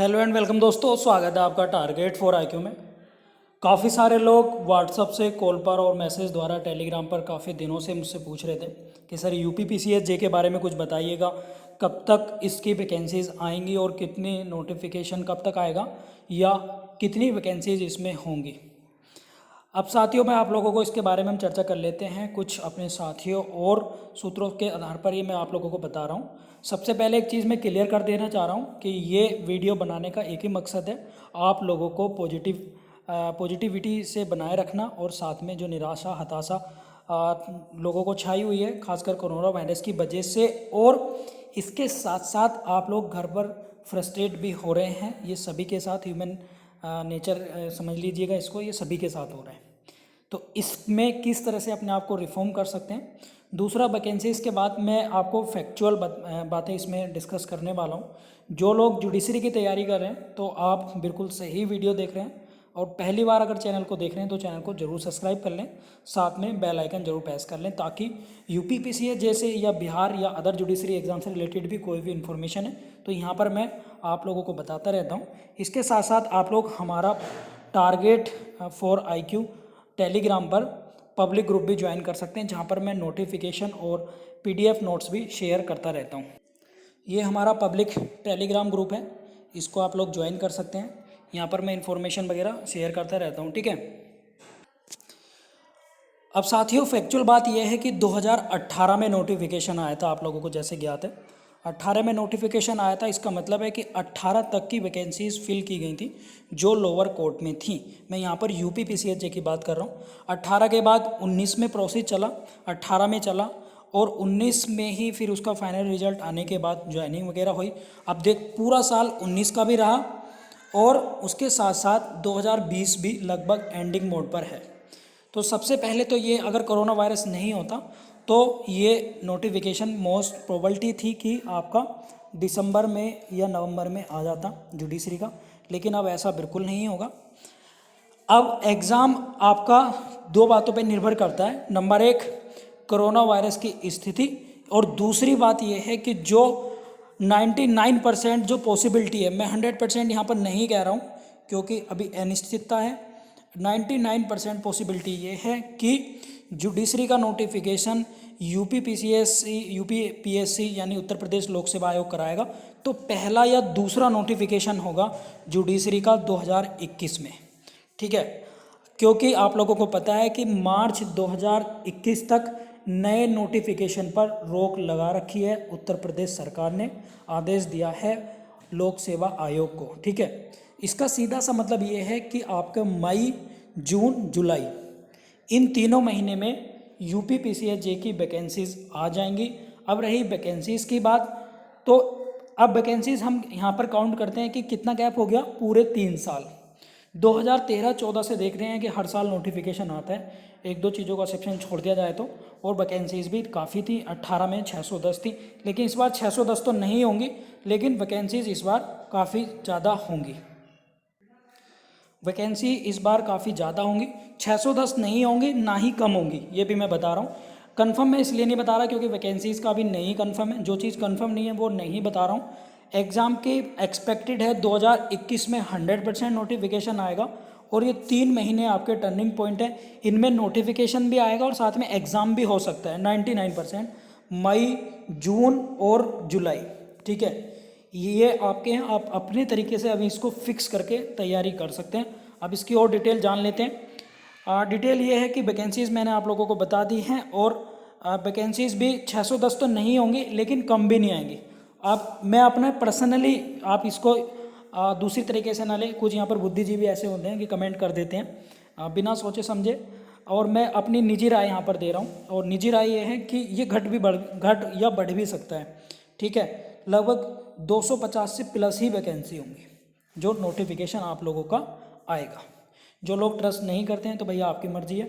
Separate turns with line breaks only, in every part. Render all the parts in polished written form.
Hello and welcome दोस्तों, स्वागत है आपका टारगेट फॉर आईक्यू में। काफ़ी सारे लोग व्हाट्सअप से, कॉल पर और मैसेज द्वारा, टेलीग्राम पर काफ़ी दिनों से मुझसे पूछ रहे थे कि सर यूपीपीसीएस जे के बारे में कुछ बताइएगा, कब तक इसकी वैकेंसीज़ आएंगी और कितनी नोटिफिकेशन कब तक आएगा या कितनी वैकेंसीज इसमें होंगी। अब साथियों, मैं आप लोगों को इसके बारे में हम चर्चा कर लेते हैं। कुछ अपने साथियों और सूत्रों के आधार पर ये मैं आप लोगों को बता रहा हूँ। सबसे पहले एक चीज़ मैं क्लियर कर देना चाह रहा हूँ कि ये वीडियो बनाने का एक ही मकसद है, आप लोगों को पॉजिटिविटी से बनाए रखना और साथ में जो निराशा, हताशा लोगों को छाई हुई है खासकर कोरोना वायरस की वजह से, और इसके साथ साथ आप लोग घर पर फ्रस्ट्रेट भी हो रहे हैं, ये सभी के साथ ह्यूमन नेचर समझ लीजिएगा इसको, ये सभी के साथ हो रहा है। तो इसमें किस तरह से अपने आप को रिफॉर्म कर सकते हैं। दूसरा, वैकेंसीज़ के बाद मैं आपको फैक्चुअल बातें इसमें डिस्कस करने वाला हूँ। जो लोग जुडिशरी की तैयारी कर रहे हैं तो आप बिल्कुल सही वीडियो देख रहे हैं, और पहली बार अगर चैनल को देख रहे हैं तो चैनल को जरूर सब्सक्राइब कर लें, साथ में बेल आइकन जरूर प्रेस कर लें, ताकि यूपीपीसीएस जैसे या बिहार या अदर जुडिशरी एग्जाम से रिलेटेड भी कोई भी इन्फॉर्मेशन है तो यहाँ पर मैं आप लोगों को बताता रहता हूँ। इसके साथ साथ आप लोग हमारा टारगेट फॉर आईक्यू टेलीग्राम पर पब्लिक ग्रुप भी ज्वाइन कर सकते हैं, जहाँ पर मैं नोटिफिकेशन और पीडीएफ नोट्स भी शेयर करता रहता हूँ। ये हमारा पब्लिक टेलीग्राम ग्रुप है, इसको आप लोग ज्वाइन कर सकते हैं। यहाँ पर मैं इन्फॉर्मेशन वगैरह शेयर करता रहता हूँ, ठीक है। अब साथियों, फैक्चुअल बात यह है कि 2018 में नोटिफिकेशन आया था, आप लोगों को जैसे ज्ञात है 18 में नोटिफिकेशन आया था। इसका मतलब है कि 18 तक की वैकेंसीज फिल की गई थी जो लोअर कोर्ट में थी। मैं यहाँ पर यूपीपीसीएस जे की बात कर रहा हूँ। 18 के बाद 19 में प्रोसेस चला, 18 में चला और 19 में ही फिर उसका फाइनल रिजल्ट आने के बाद ज्वाइनिंग वगैरह हुई। अब देख, पूरा साल 19 का भी रहा और उसके साथ साथ 2020 भी लगभग एंडिंग मोड पर है। तो सबसे पहले तो ये, अगर कोरोना वायरस नहीं होता तो ये नोटिफिकेशन मोस्ट प्रोबेबिलिटी थी कि आपका दिसंबर में या नवंबर में आ जाता जुडिशरी का, लेकिन अब ऐसा बिल्कुल नहीं होगा। अब एग्ज़ाम आपका दो बातों पे निर्भर करता है। नंबर एक, कोरोना वायरस की स्थिति, और दूसरी बात यह है कि जो 99% जो पॉसिबिलिटी है, मैं 100% यहाँ पर नहीं कह रहा हूँ क्योंकि अभी अनिश्चितता है। 99% पॉसिबिलिटी ये है कि जुडिशरी का नोटिफिकेशन यूपीपीएससी यानी उत्तर प्रदेश लोक सेवा आयोग कराएगा, तो पहला या दूसरा नोटिफिकेशन होगा जुडिशरी का 2021 में, ठीक है। क्योंकि आप लोगों को पता है कि मार्च 2021 तक नए नोटिफिकेशन पर रोक लगा रखी है, उत्तर प्रदेश सरकार ने आदेश दिया है लोक सेवा आयोग को, ठीक है। इसका सीधा सा मतलब ये है कि आपका मई, जून, जुलाई, इन तीनों महीने में यूपीपीसीएस जे की वैकेंसीज आ जाएंगी। अब रही वैकेंसीज की बात, तो अब वैकेंसीज हम यहाँ पर काउंट करते हैं कि कितना गैप हो गया, पूरे 3 साल। 2013-14 से देख रहे हैं कि हर साल नोटिफिकेशन आता है, एक दो चीज़ों का एक्सेप्शन छोड़ दिया जाए तो, और वैकेंसीज भी काफ़ी थी। 18 में 610 थी, लेकिन इस बार 610 तो नहीं होंगी, लेकिन वैकेंसीज इस बार काफ़ी ज़्यादा होंगी। वैकेंसी इस बार काफ़ी ज़्यादा होंगी, 610 नहीं होंगी, ना ही कम होंगी, ये भी मैं बता रहा हूँ। कंफर्म मैं इसलिए नहीं बता रहा क्योंकि वैकेंसीज़ का भी नहीं कंफर्म है, जो चीज़ कंफर्म नहीं है वो नहीं बता रहा हूँ। एग्ज़ाम की एक्सपेक्टेड है 2021 में 100% नोटिफिकेशन आएगा, और ये 3 महीने आपके टर्निंग पॉइंट है, इनमें नोटिफिकेशन भी आएगा और साथ में एग्ज़ाम भी हो सकता है 99%, मई, जून और जुलाई, ठीक है। ये आपके हैं, आप अपने तरीके से अभी इसको फिक्स करके तैयारी कर सकते हैं। अब इसकी और डिटेल जान लेते हैं। डिटेल ये है कि वैकेंसीज़ मैंने आप लोगों को बता दी हैं, और वैकेंसीज़ भी 610 तो नहीं होंगी, लेकिन कम भी नहीं आएंगी। अब मैं अपना पर्सनली, आप इसको दूसरी तरीके से ना लें, कुछ यहाँ पर बुद्धिजीवी ऐसे होते हैं कि कमेंट कर देते हैं बिना सोचे समझे, और मैं अपनी निजी राय यहाँ पर दे रहा हूँ, और निजी राय ये है कि ये घट या बढ़ भी सकता है, ठीक है। लगभग 250 से प्लस ही वैकेंसी होंगी जो नोटिफिकेशन आप लोगों का आएगा। जो लोग ट्रस्ट नहीं करते हैं तो भैया आपकी मर्जी है,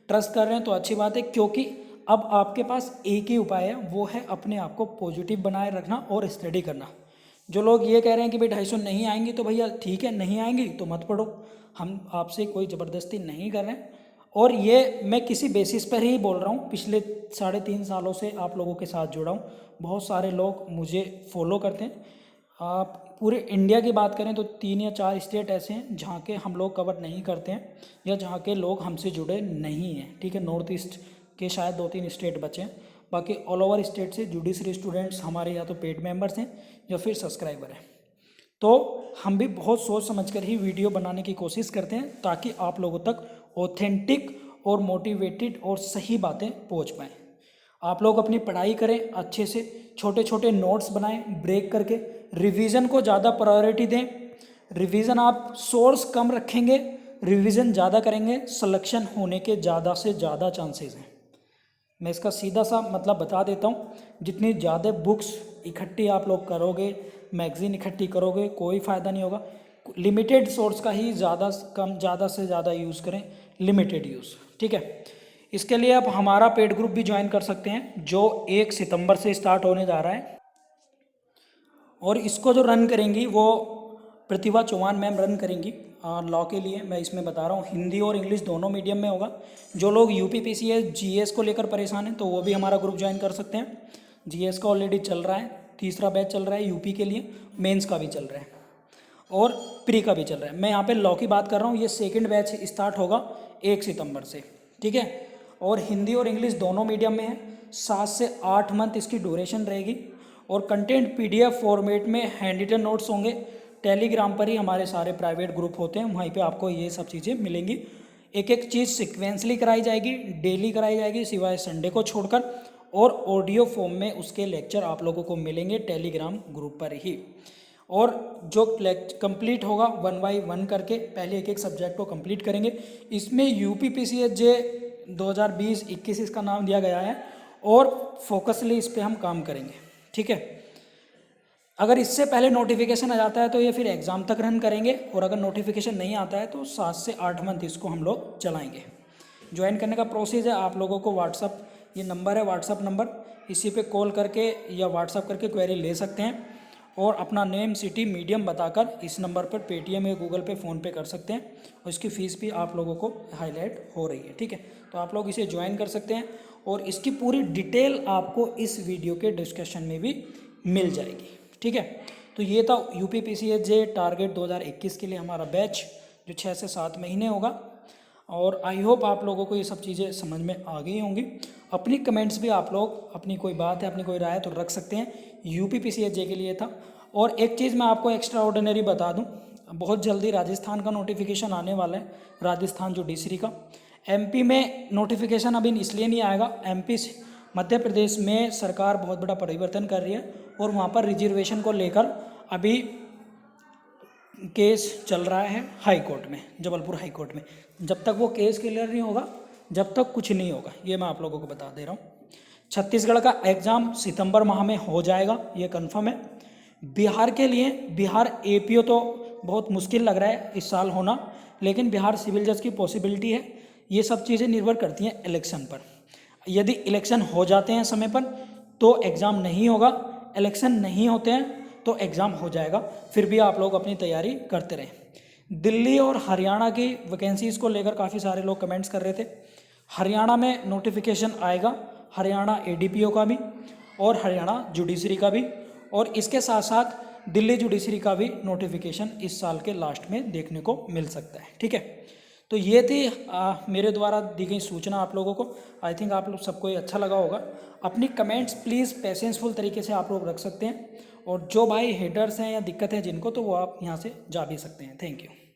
ट्रस्ट कर रहे हैं तो अच्छी बात है, क्योंकि अब आपके पास एक ही उपाय है, वो है अपने आप को पॉजिटिव बनाए रखना और स्टडी करना। जो लोग ये कह रहे हैं कि भाई 250 नहीं आएंगी, तो भैया ठीक है, नहीं आएंगी तो मत पढ़ो, हम आपसे कोई ज़बरदस्ती नहीं कर रहे हैं। और ये मैं किसी बेसिस पर ही बोल रहा हूँ, पिछले 3.5 सालों से आप लोगों के साथ जुड़ा हूँ, बहुत सारे लोग मुझे फॉलो करते हैं, आप पूरे इंडिया की बात करें तो 3 या 4 स्टेट ऐसे हैं जहाँ के हम लोग कवर नहीं करते हैं या जहाँ के लोग हमसे जुड़े नहीं हैं, ठीक है। नॉर्थ ईस्ट के शायद 2-3 स्टेट बचे हैं, बाकी ऑल ओवर स्टेट से जुडिशरी स्टूडेंट्स हमारे या तो पेड मेंबर्स हैं या फिर सब्सक्राइबर हैं। तो हम भी बहुत सोच समझ कर ही वीडियो बनाने की कोशिश करते हैं ताकि आप लोगों तक ऑथेंटिक और मोटिवेटेड और सही बातें पहुँच पाएँ। आप लोग अपनी पढ़ाई करें अच्छे से, छोटे छोटे नोट्स बनाएं ब्रेक करके, रिवीजन को ज़्यादा प्रायोरिटी दें। रिवीजन आप सोर्स कम रखेंगे, रिवीजन ज़्यादा करेंगे, सिलेक्शन होने के ज़्यादा से ज़्यादा चांसेस हैं। मैं इसका सीधा सा मतलब बता देता हूँ, जितनी ज़्यादा बुक्स इकट्ठी आप लोग करोगे, मैगज़ीन इकट्ठी करोगे, कोई फ़ायदा नहीं होगा। लिमिटेड सोर्स का ही ज़्यादा से ज़्यादा यूज़ करें, लिमिटेड यूज़, ठीक है। इसके लिए आप हमारा पेड ग्रुप भी ज्वाइन कर सकते हैं जो 1 सितंबर से स्टार्ट होने जा रहा है, और इसको जो रन करेंगी वो प्रतिभा चौहान मैम रन करेंगी लॉ के लिए। मैं इसमें बता रहा हूँ हिंदी और इंग्लिश दोनों मीडियम में होगा। जो लोग यूपीपीसीएस जीएस को लेकर परेशान हैं तो वो भी हमारा ग्रुप ज्वाइन कर सकते हैं। जीएस का ऑलरेडी चल रहा है, तीसरा बैच चल रहा है यूपी के लिए, मेंस का भी चल रहा है और प्री का भी चल रहा है। मैं यहाँ पे लॉ की बात कर रहा हूँ, ये सेकंड बैच स्टार्ट होगा 1 सितंबर से, ठीक है। और हिंदी और इंग्लिश दोनों मीडियम में है। 7 से 8 मंथ इसकी ड्यूरेशन रहेगी और कंटेंट पीडीएफ फॉर्मेट में हैंड रिटन नोट्स होंगे। टेलीग्राम पर ही हमारे सारे प्राइवेट ग्रुप होते हैं, वहीं पे आपको ये सब चीज़ें मिलेंगी। एक एक चीज़ सिक्वेंसली कराई जाएगी, डेली कराई जाएगी सिवाय संडे को छोड़कर, और ऑडियो फॉर्म में उसके लेक्चर आप लोगों को मिलेंगे टेलीग्राम ग्रुप पर ही। और जो कंप्लीट होगा 1 बाय 1 करके पहले एक एक सब्जेक्ट को कंप्लीट करेंगे। इसमें यूपीपीसीएस जे 2020-21 इसका नाम दिया गया है और फोकसली इस पे हम काम करेंगे, ठीक है। अगर इससे पहले नोटिफिकेशन आ जाता है तो ये फिर एग्ज़ाम तक रन करेंगे, और अगर नोटिफिकेशन नहीं आता है तो 7 से 8 मंथ इसको हम लोग चलाएंगे। ज्वाइन करने का प्रोसेस है, आप लोगों को व्हाट्सअप, ये नंबर है व्हाट्सअप नंबर, इसी पे कॉल करके या व्हाट्सअप करके क्वेरी ले सकते हैं, और अपना नेम, सिटी, मीडियम बताकर इस नंबर पर पेटीएम या गूगल पे, फ़ोन पे कर सकते हैं, और इसकी फ़ीस भी आप लोगों को हाईलाइट हो रही है, ठीक है। तो आप लोग इसे ज्वाइन कर सकते हैं और इसकी पूरी डिटेल आपको इस वीडियो के डिस्कशन में भी मिल जाएगी, ठीक है। तो ये था यूपीपीसीएस जे टारगेट 2021 के लिए हमारा बैच जो 6 से 7 महीने होगा, और आई होप आप लोगों को ये सब चीज़ें समझ में आ गई होंगी। अपनी कमेंट्स भी आप लोग, अपनी कोई बात है, अपनी कोई राय तो रख सकते हैं। यूपीपीसीएस जे के लिए था। और एक चीज़ मैं आपको एक्स्ट्रा ऑर्डिनरी बता दूं, बहुत जल्दी राजस्थान का नोटिफिकेशन आने वाला है, राजस्थान जुडिशरी का। एमपी में नोटिफिकेशन अभी इसलिए नहीं आएगा, एमपी से मध्य प्रदेश में सरकार बहुत बड़ा परिवर्तन कर रही है और वहाँ पर रिजर्वेशन को लेकर अभी केस चल रहा है हाई कोर्ट में, जबलपुर हाई कोर्ट में। जब तक वो केस क्लियर नहीं होगा, जब तक कुछ नहीं होगा, ये मैं आप लोगों को बता दे रहा हूँ। छत्तीसगढ़ का एग्ज़ाम सितंबर माह में हो जाएगा, ये कंफर्म है। बिहार के लिए, बिहार एपीओ तो बहुत मुश्किल लग रहा है इस साल होना, लेकिन बिहार सिविल जज की पॉसिबिलिटी है। ये सब चीज़ें निर्भर करती हैं इलेक्शन पर। यदि इलेक्शन हो जाते हैं समय पर तो एग्ज़ाम नहीं होगा, इलेक्शन नहीं होते हैं तो एग्ज़ाम हो जाएगा। फिर भी आप लोग अपनी तैयारी करते रहें। दिल्ली और हरियाणा की वैकेंसीज़ को लेकर काफ़ी सारे लोग कमेंट्स कर रहे थे। हरियाणा में नोटिफिकेशन आएगा, हरियाणा एडीपीओ का भी और हरियाणा जुडिशरी का भी, और इसके साथ साथ दिल्ली जुडिशरी का भी नोटिफिकेशन इस साल के लास्ट में देखने को मिल सकता है, ठीक है। तो ये थी मेरे द्वारा दी गई सूचना आप लोगों को। आई थिंक आप लोग सबको ये अच्छा लगा होगा। अपनी कमेंट्स प्लीज़ पेशेंसफुल तरीके से आप लोग रख सकते हैं, और जो भाई हेटर्स हैं या दिक्कत है जिनको, तो वो आप यहाँ से जा भी सकते हैं। Thank you.